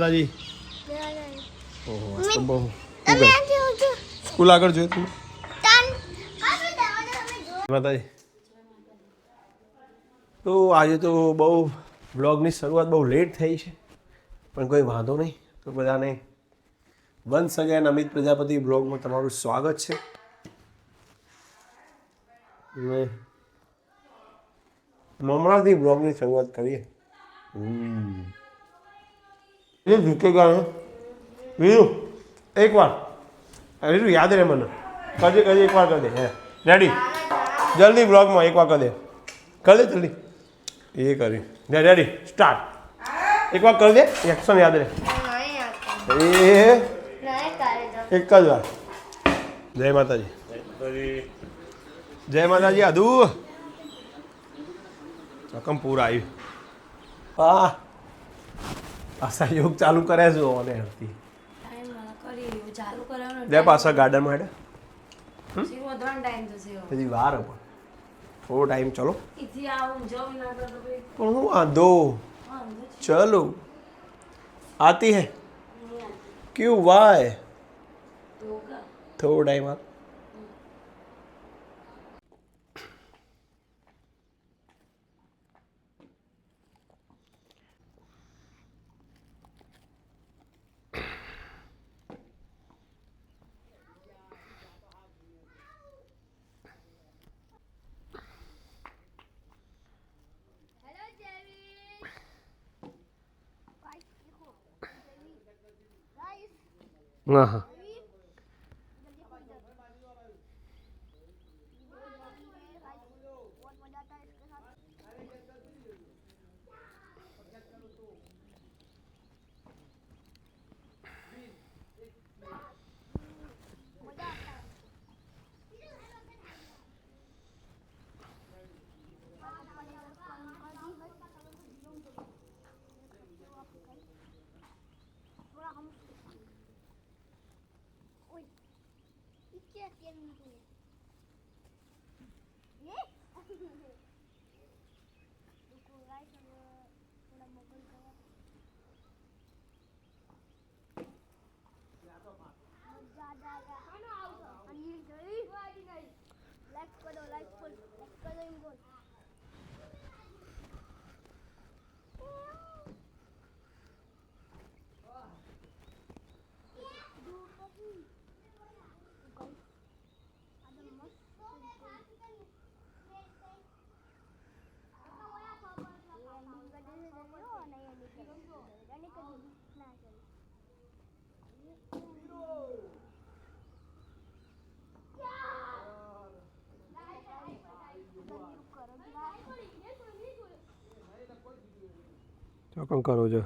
દાદાજી ઓહો બહુ સ્કૂલ આગળ જોયું તું માતાજી. તો આજે તો બહુ બ્લોગની શરૂઆત બહુ લેટ થઈ છે, પણ કોઈ વાંધો નહીં. તો બધાને વન્સ અગેન અમિત પ્રજાપતિ બ્લોગમાં તમારું સ્વાગત છે. હમણાંથી બ્લોગની શરૂઆત કરીએ. ઝૂકેગા બીજું એકવાર બીજું યાદ રહે મને. કરજે એકવાર કરી દે. હે રેડી જલ્દી બ્લોગમાં એકવાર કરી દે જલ્દી. એ કરી રેડી સ્ટાર્ટ. એકવાર કરી દે, એક્શન યાદ રહે. એ એક જ વાર. જય માતાજી. જય માતાજી. આદુ રકમ પૂરા આવ્યું. હા સહયોગ ચાલુ કરે છે ઓને હતી. દે પાછા ગાર્ડનમાં હેડે હજી વાર પણ થોડો ટાઈમ ચલો. પણ હું વાંધો ચલો આતી હે ક્यों वाय थोड़ा टाइम आप हाँ हाँ ચોકન કરો છો.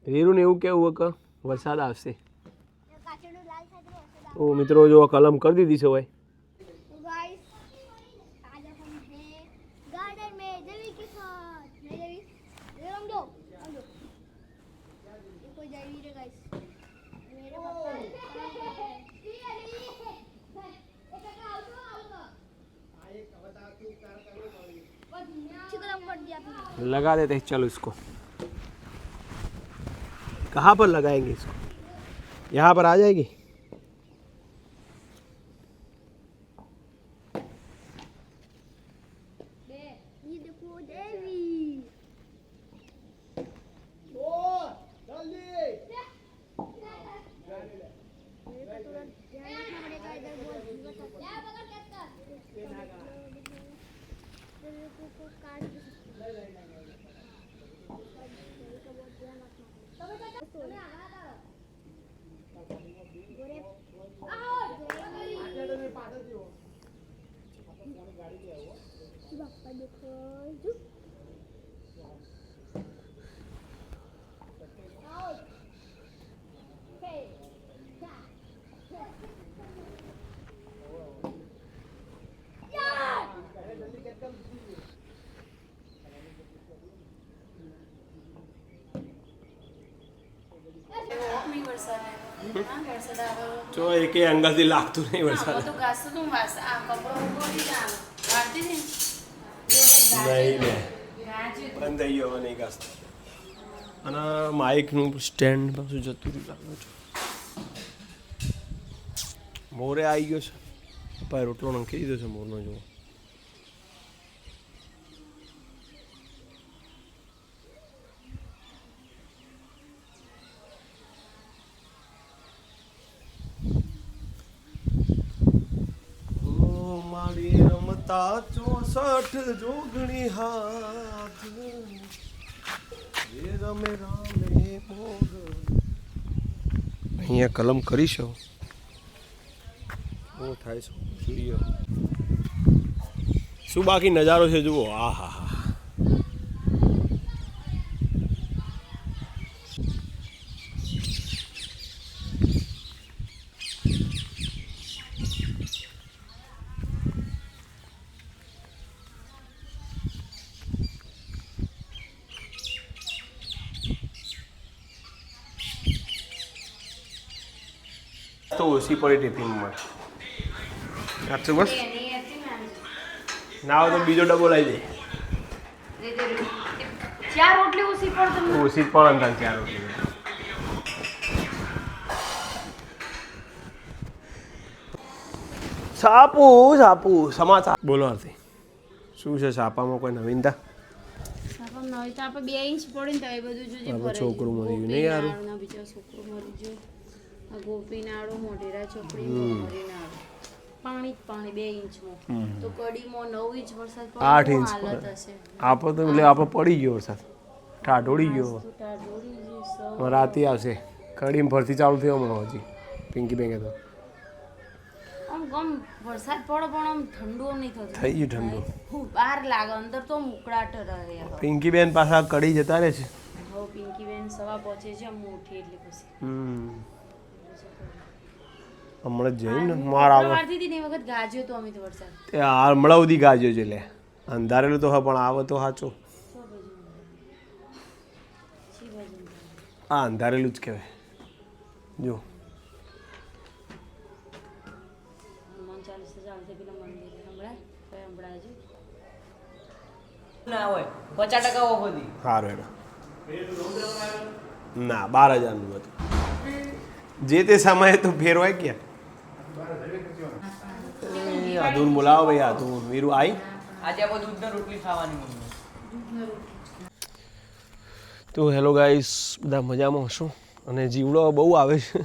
રીરું ને એવું કેવું કે વરસાદ આવશે. ઓ મિત્રો જો કલમ કરી દીધી છે ભાઈ. लगा देते हैं चलो इसको. कहाँ पर लगाएंगे इसको? यहाँ पर आ जाएगी. જો એકે અંગલથી લાગતું નહીં વરસાદ નહીં ને બંધ થઈ ગયો નહીં ઘાસ અને માઇકનું સ્ટેન્ડ પાછું જતું રહ્યું લાગે છે મોરે આવી ગયો છે પપ્પાએ રોટલો નાખી દીધો છે મોરનો જુઓ મારી રમતા 64 જોગણી હાથ એ રમે રામે મોર અહીંયા કલમ કરીશો શું થાય છે સૂર્ય શું બાકી નજારો છે જુઓ આ હા હા તો ઓછી પડી ટિફિનમાં સાચું બસ ના હોય તો બીજો ડબ્બો લઈ દે ચાર રોટલી ઓછી પડે ઓછી જ પડે ને ચાર રોટલી સાપુ સાપુ સમાચાર બોલો આરતી શું છે સાપામાં કોઈ નવીનતા આપણે 2 ઇંચ પડે ને તો એ બધું જોજે છોકરું મરી ગયું નહીં યાર બીજો છોકરો મરી ગયો આ ગોપીનાળો મોઢેરા ચોકડી મરીનાળો પાણી 2 ઇંચમાં તો કડીમાં 9 ઇંચ વરસાદ પડે 8 ઇંચ હાલત હશે આપણો તો એટલે આપણો પડી ગયો વરસાદ ટાઢોળી ગયો રાતે આવશે કડીમાં ફરતી ચાલુ થયો હમણાં હજી પિંકી બેંકે તો આમ ગમ વરસાદ પડે પણ આમ ઠંડુ નહીં થતું થઈ ગયું ઠંડુ બહાર લાગે અંદર તો ઉકળાટ રહે પિંકી બેન પાછા કડી જતા રહે છે હવે પિંકી બેન સવા પહોંચે છે હું ઉઠી એટલે પછી હમણાં જ જઈને મારા વખત ગાજ્યો તો અમે તો વરસાદ તે હમણાં સુધી ગાજ્યો છે લે અંધારેલું તો હા પણ આવે તો સાચો હા અંધારેલું જ કહેવાય જો સારું એનો ના 12,000નું હતું જે તે સમયે તો ફેરવાય ક્યાં આધુન બોલાવો ભાઈ આધુન વીરુ આવી આજે આપણે દૂધની રોટલી ખાવાની તો હેલો ગાઈસ બધા મજામાં હશો અને જીવડો બહુ આવે છે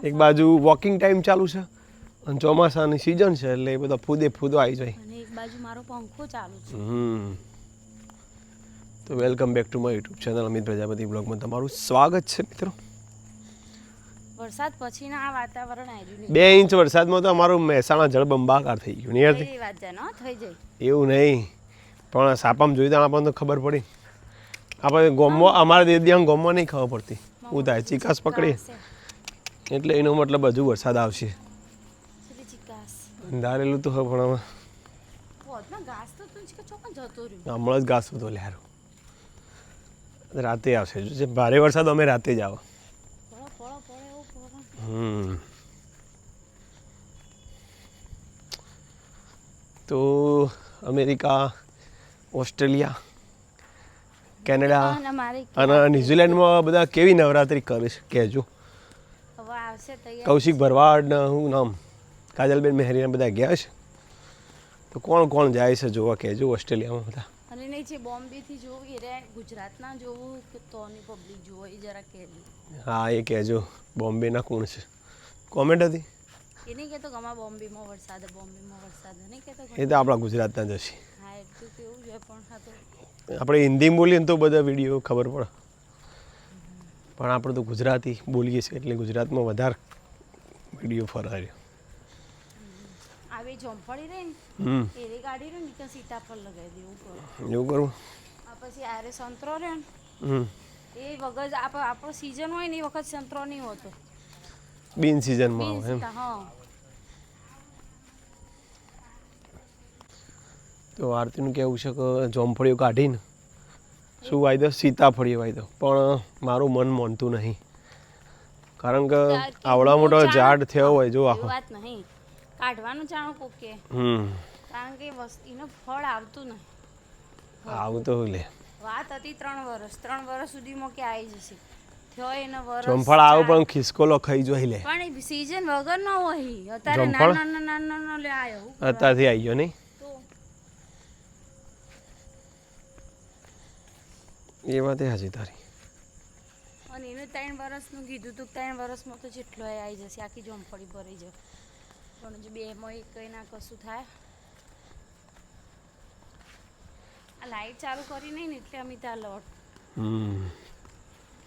એક બાજુ વોકિંગ ટાઈમ ચાલુ છે અને ચોમાસાની સિઝન છે એટલે એ બધા ફૂદો આવી જાય અને એક બાજુ મારો પંખો ચાલુ છે તો welcome back to my YouTube channel Amit Prajapati બ્લોગમાં તમારું સ્વાગત છે મિત્રો વરસાદ પછીના આ વાતાવરણ આવ્યું 2 ઇંચ વરસાદમાં તો અમારું મહેસાણા જળબંબાકાર થઈ ગયું નહીં એ વાત છે ને થઈ જાય એવું નહીં પણ સાપામાં જોઈ તો આપણને તો ખબર પડી આપણે ગોમમાં અમારા દેદિયાંગ ગોમમાં નહીં ખબર પડતી શું થાય ચિકાસ પકડી એટલે એનો મતલબ હજુ વરસાદ આવશે અંધારેલું તો પણ હવે હમણાં જ ઘાસ તો લ્યારું રાતે આવશે જે ભારે વરસાદ અમે રાતે જ આવે તો અમેરિકા ઓસ્ટ્રેલિયા કેનેડા અને ન્યુઝીલેન્ડમાં બધા કેવી નવરાત્રી કરે છે કહેજો કૌશિક ભરવાડ ને હું નામ કાજલબેન મહેરીના બધા ગયા છે તો કોણ જાય છે જોવા કહેજો ઓસ્ટ્રેલિયામાં બધા અને નહીં છે બોમ્બેથી જોવી રે ગુજરાતના જોવું કે તોની પબ્લિક જોવો એ જરા કહેજો હા એ કહેજો બોમ્બેના કોણ છે કોમેન્ટ હતી એ નહીં કહેતો ગમા બોમ્બેમાં વરસાદ નહીં કહેતો એ તો આપણા ગુજરાતના જ હશે હા એટલું કેવું છે પણ હા તો આપણે હિન્દી બોલીએ ને તો બધા વિડીયો ખબર પડે પણ આપણે તો ગુજરાતી બોલીએ છીએ એટલે ગુજરાતમાં વધારે વિડીયો ફરાયો આવી જોંફળી રહી ને એરી ગાડી રહી ને તો સીતાફળ લગાવી દેવું પડે એવું કરું આ પછી આરે સંતરો રહે ને એ વગર આપણો સિઝન હોય ને એ વખત સંતરો નહીં હોતો બિન સિઝનમાં આવે એમ હા તો આરતીનું કહેવું છે કે જોમફળીઓ કાઢીને શું વાઈ દો સીતાફળી વાઈ દો પણ મારું મન માનતું નહીં કારણ કે આવડા મોટો ઝાડ થયો હોય જો આખો વાત નહીં કાઢવાનું જાણો કોકે કારણ કે વસ્તીનો ફળ આવતું નહીં આવું તો લે વાત હતી 3 વર્ષ 3 વર્ષ સુધીમાં કે આવી જશે થયો એનો વર્ષ જમફળ આવું પણ ખિસકોલો ખાઈ જોઈ લે પણ સીઝન વગર ન હોય અત્યારે જમફળ? નાનો લે આવ્યો અત્યારથી આવી ગયો નહીં તો એ વાત એ હાજી તારી અને એને 3 વર્ષનું કીધું તું 3 વર્ષમાં તો જેટલો આવી જશે આખી જમફળી ભરાઈ જાય પણ જો 2 માં એક કઈ ના કશું થાય આ લાઈટ ચાલુ કરી નહીં ને એટલે અમે ત્યાં લોટ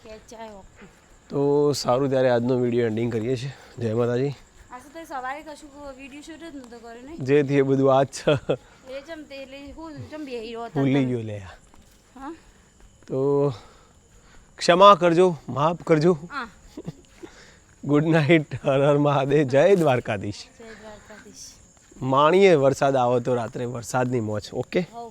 ખેંચાય ઓકે તો સારું ત્યારે આજનો વિડીયો એન્ડિંગ કરીએ છીએ જય માતાજી આ તો સવારે કશું વિડીયો શૂટ જ નતો કર્યો ને જે થી એ બધું આજ છે એ જમ તે એટલે હું જમ બેહી રહ્યો ભૂલી ગયો લે હા તો ક્ષમા કરજો માફ કરજો હા ગુડ નાઇટ હર હર મહાદેવ જય દ્વારકાધીશ જય દ્વારકાધીશ માણીએ વરસાદ આવો તો રાત્રે વરસાદની મોજ ઓકે હવ